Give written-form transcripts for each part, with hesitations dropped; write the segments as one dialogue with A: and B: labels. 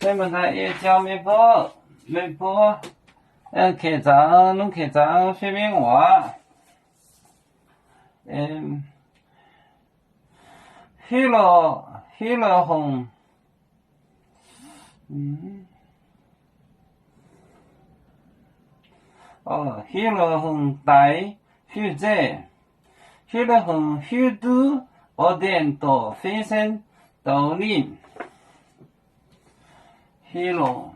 A: 你们在也叫微博，开张，弄开张，说明话，黑了红，黑了红带，血债，黑了红血毒，我点到飞身到你。黑了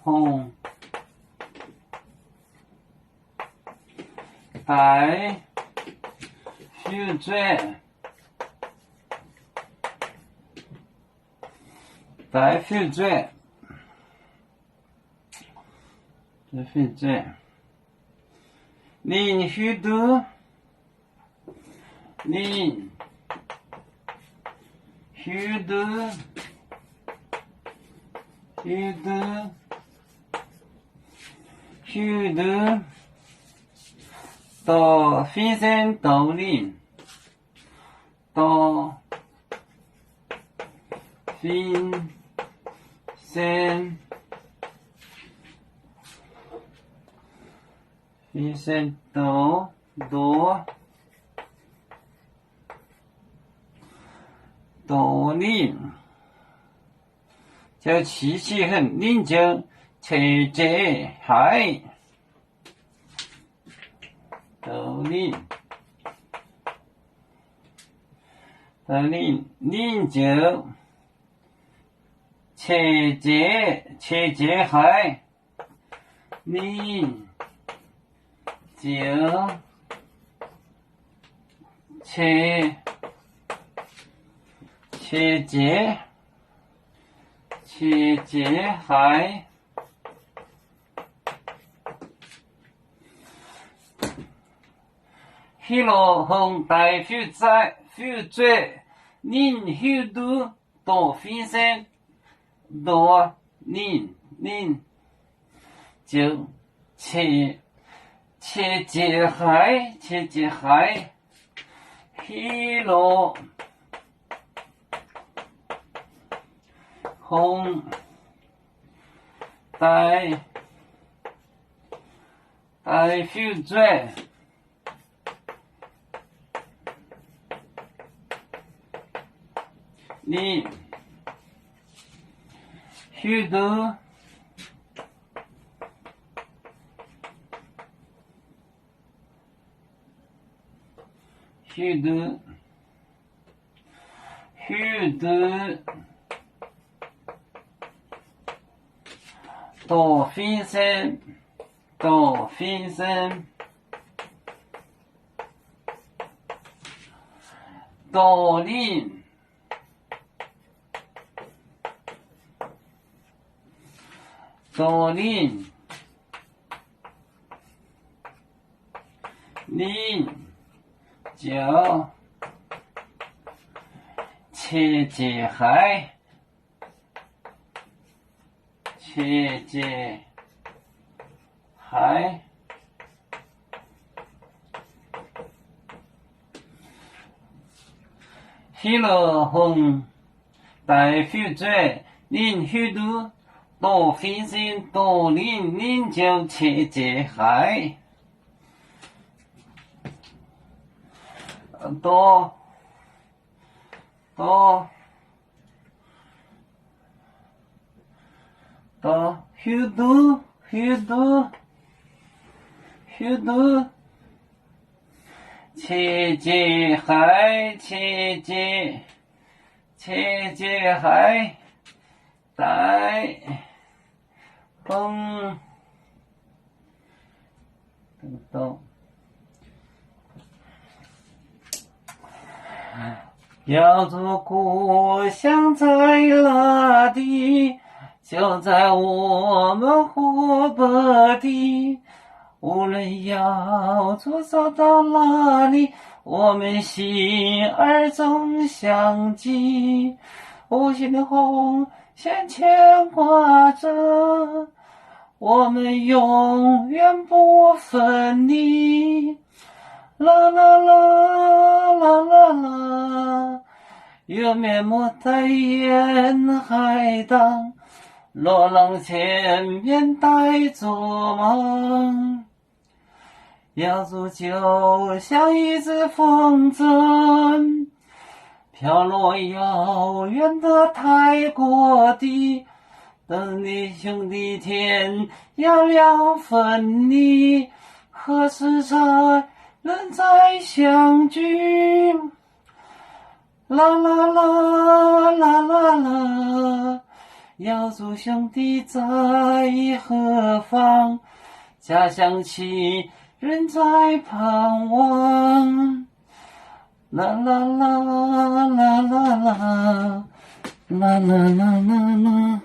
A: 红带血债淋血毒到飞身到你到飞身到你就气气很宁静切节海到你宁静切节海宁静切节海黑了红带血债宁血毒到飞身到宁就切节海黑了红带血债你血毒到飞身到你就切节海黑了红带血债宁血毒到飞身到宁就切节海到血毒切节海带风等要做故乡在哪里？就在我们湖北地。无论要走到哪里，我们心儿总相系。无形的红线牵挂着，我们永远不分离。啦啦啦啦。月面没在沿海荡，罗浪前面带着梦。瑶族就像一只风筝，飘落遥远的泰国地，等你兄弟天涯两分离，何时才能再相聚？啦啦啦啦啦啦，瑶族兄弟在何方？家乡亲人在盼望。啦啦啦啦啦啦啦啦啦啦啦。